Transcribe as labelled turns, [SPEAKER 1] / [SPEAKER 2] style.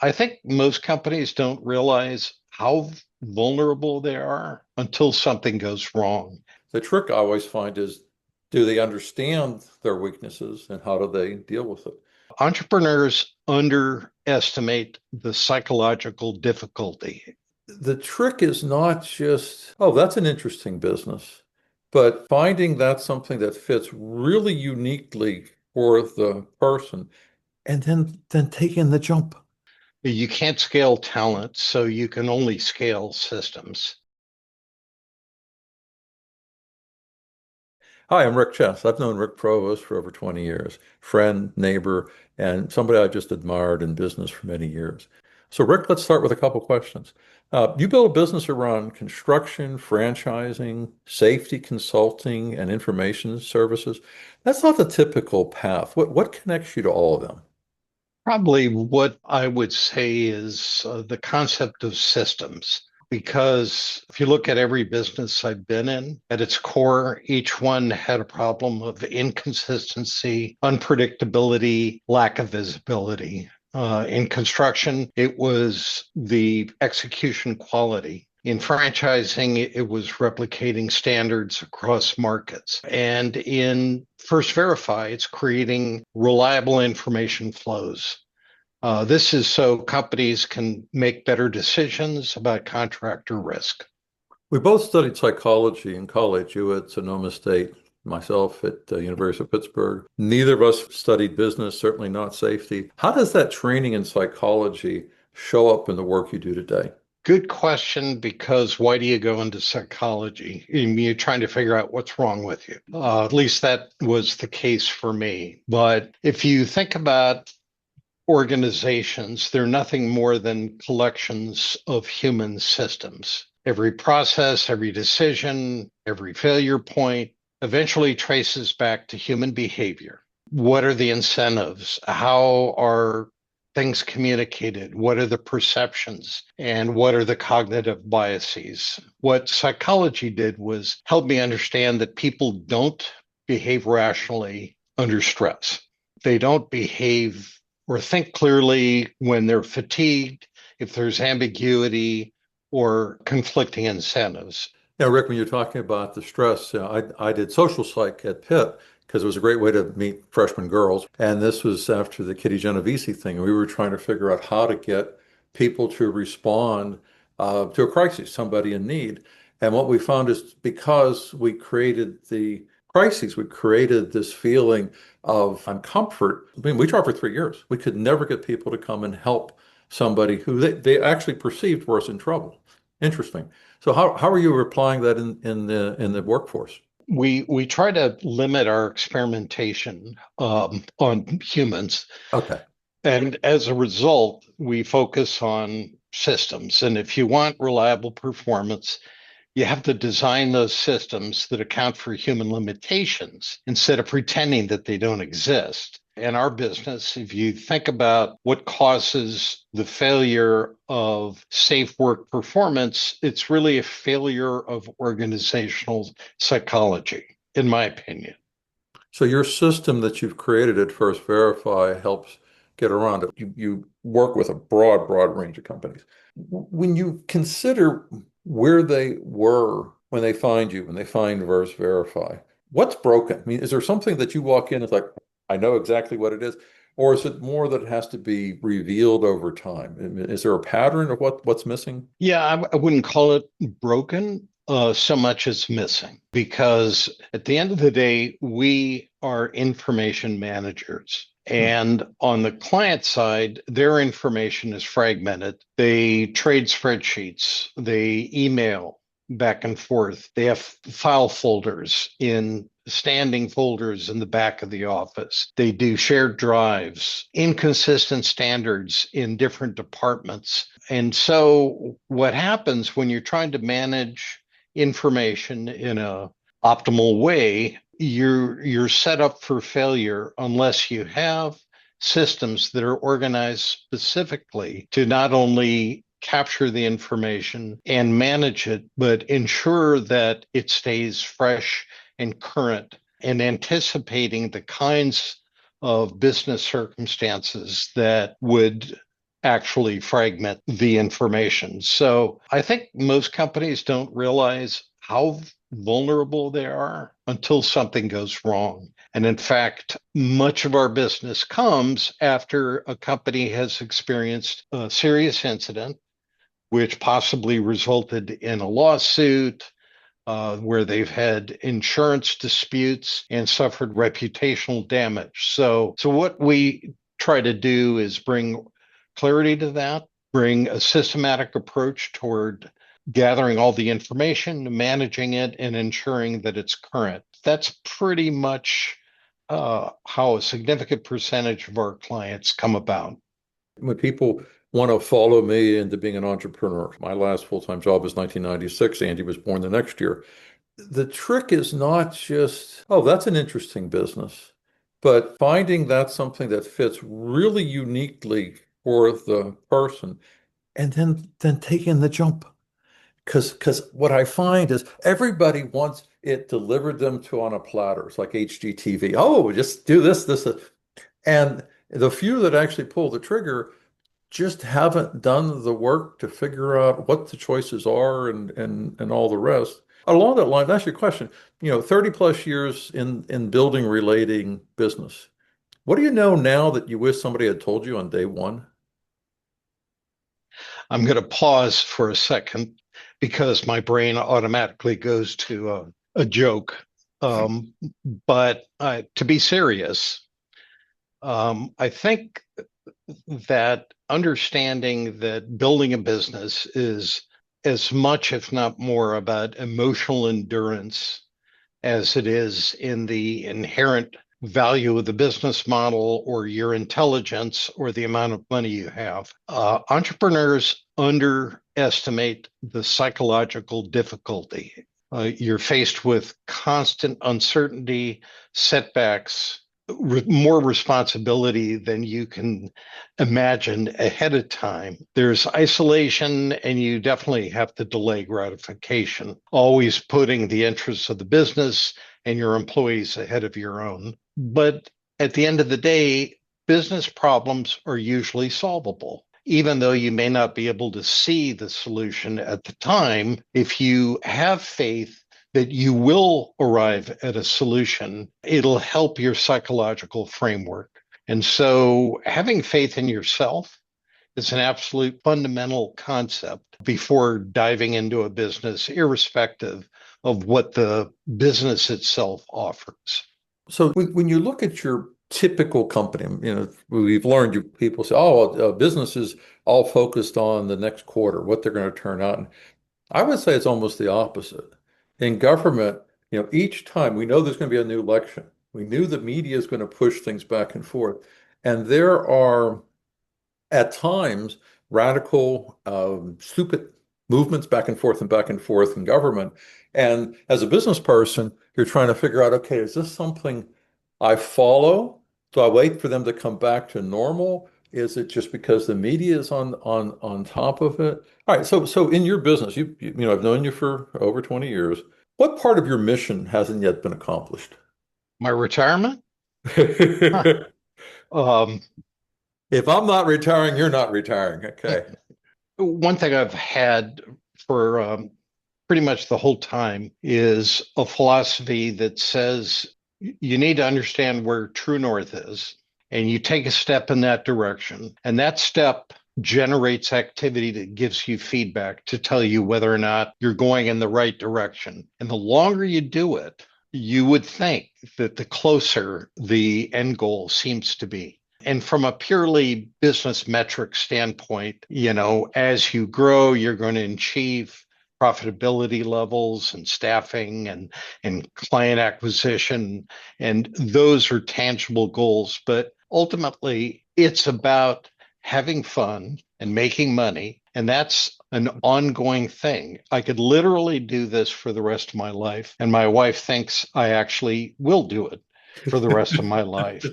[SPEAKER 1] I think most companies don't realize how vulnerable they are until something goes wrong.
[SPEAKER 2] The trick I always find is, do they understand their weaknesses and how do they deal with it?
[SPEAKER 1] Entrepreneurs underestimate the psychological difficulty.
[SPEAKER 2] The trick is not just, oh, that's an interesting business, but finding that something that fits really uniquely for the person and then taking the jump.
[SPEAKER 1] You can't scale talent, so you can only scale systems.
[SPEAKER 2] Hi, I'm Rick Chess. I've known Rick Provost for over 20 years, friend, neighbor, and somebody I just admired in business for many years. So, Rick, let's start with a couple questions. You build a business around construction, franchising, safety consulting, and information services. That's not the typical path. What connects you to all of them?
[SPEAKER 1] Probably what I would say is the concept of systems. Because if you look at every business I've been in, at its core, each one had a problem of inconsistency, unpredictability, lack of visibility. In construction, it was the execution quality. In franchising, it was replicating standards across markets. And in First Verify, it's creating reliable information flows. This is so companies can make better decisions about contractor risk.
[SPEAKER 2] We both studied psychology in college, you at Sonoma State, myself at the University of Pittsburgh. Neither of us studied business, certainly not safety. How does that training in psychology show up in the work you do today?
[SPEAKER 1] Good question, because why do you go into psychology? You're trying to figure out what's wrong with you. At least that was the case for me. But if you think about organizations, they're nothing more than collections of human systems. Every process, every decision, every failure point eventually traces back to human behavior. What are the incentives? How are things communicated? What are the perceptions? And what are the cognitive biases? What psychology did was help me understand that people don't behave rationally under stress. They don't behave or think clearly when they're fatigued, if there's ambiguity or conflicting incentives.
[SPEAKER 2] Yeah, Rick, when you're talking about the stress, I did social psych at Pitt because it was a great way to meet freshman girls. And this was after the Kitty Genovese thing. We were trying to figure out how to get people to respond to a crisis, somebody in need. And what we found is because we created the crises, we created this feeling of uncomfort. I mean, we tried for 3 years. We could never get people to come and help somebody who they actually perceived was in trouble. Interesting. So how are you applying that in the workforce?
[SPEAKER 1] We try to limit our experimentation on humans,
[SPEAKER 2] Okay.
[SPEAKER 1] and as a result, we focus on systems. And if you want reliable performance, you have to design those systems that account for human limitations instead of pretending that they don't exist. In our business, if you think about what causes the failure of safe work performance, it's really a failure of organizational psychology, in my opinion.
[SPEAKER 2] So your system that you've created at First Verify helps get around it. You work with a broad range of companies. When you consider where they were when they find you, when they find First Verify, what's broken? I mean, is there something that you walk in, it's like, I know exactly what it is? Or is it more that it has to be revealed over time? I mean, is there a pattern of what's missing?
[SPEAKER 1] Yeah, I wouldn't call it broken so much as missing, because at the end of the day, we are information managers.
[SPEAKER 2] Hmm.
[SPEAKER 1] And on the client side, their information is fragmented. They trade spreadsheets, they email back and forth, they have file folders in standing folders in the back of the office. They do shared drives, inconsistent standards in different departments. And so what happens when you're trying to manage information in a optimal way, you're set up for failure unless you have systems that are organized specifically to not only capture the information and manage it, but ensure that it stays fresh and current and anticipating the kinds of business circumstances that would actually fragment the information. So I think most companies don't realize how vulnerable they are until something goes wrong. And in fact, much of our business comes after a company has experienced a serious incident, which possibly resulted in a lawsuit, where they've had insurance disputes and suffered reputational damage. So what we try to do is bring clarity to that, bring a systematic approach toward gathering all the information, managing it, and ensuring that it's current. That's pretty much how a significant percentage of our clients come about.
[SPEAKER 2] When people want to follow me into being an entrepreneur, my last full-time job was 1996. Andy was born the next year. The trick is not just, oh, that's an interesting business, but finding that something that fits really uniquely for the person and then taking the jump. Because what I find is everybody wants it delivered them to on a platter. It's like HGTV. Oh, just do this. And the few that actually pull the trigger just haven't done the work to figure out what the choices are and all the rest. Along that line, that's your question. 30 plus years in building relating business. What do you know now that you wish somebody had told you on day one?
[SPEAKER 1] I'm going to pause for a second because my brain automatically goes to a joke. Um, but to be serious, I think that understanding that building a business is as much, if not more, about emotional endurance as it is in the inherent value of the business model or your intelligence or the amount of money you have. Entrepreneurs underestimate the psychological difficulty. You're faced with constant uncertainty, setbacks, more responsibility than you can imagine ahead of time. There's isolation, and you definitely have to delay gratification, always putting the interests of the business and your employees ahead of your own. But at the end of the day, business problems are usually solvable. Even though you may not be able to see the solution at the time, if you have faith that you will arrive at a solution, it'll help your psychological framework. And so having faith in yourself is an absolute fundamental concept before diving into a business, irrespective of what the business itself offers.
[SPEAKER 2] So when you look at your typical company, we've learned people say, oh, well, business is all focused on the next quarter, what they're going to turn out. And I would say it's almost the opposite. In government, each time we know there's going to be a new election, we knew the media is going to push things back and forth. And there are at times radical, stupid movements back and forth in government. And as a business person, you're trying to figure out, okay, is this something I follow? Do I wait for them to come back to normal? Is it just because the media is on top of it? All right, so in your business, I've known you for over 20 years. What part of your mission hasn't yet been accomplished?
[SPEAKER 1] My retirement? Huh. Um,
[SPEAKER 2] If I'm not retiring, you're not retiring. Okay.
[SPEAKER 1] One thing I've had for pretty much the whole time is a philosophy that says you need to understand where true north is, and you take a step in that direction, and that step generates activity that gives you feedback to tell you whether or not you're going in the right direction. And the longer you do it, you would think that the closer the end goal seems to be. And from a purely business metric standpoint, as you grow, you're going to achieve profitability levels and staffing and client acquisition. And those are tangible goals. But ultimately, it's about having fun and making money. And that's an ongoing thing. I could literally do this for the rest of my life. And my wife thinks I actually will do it for the rest of my life.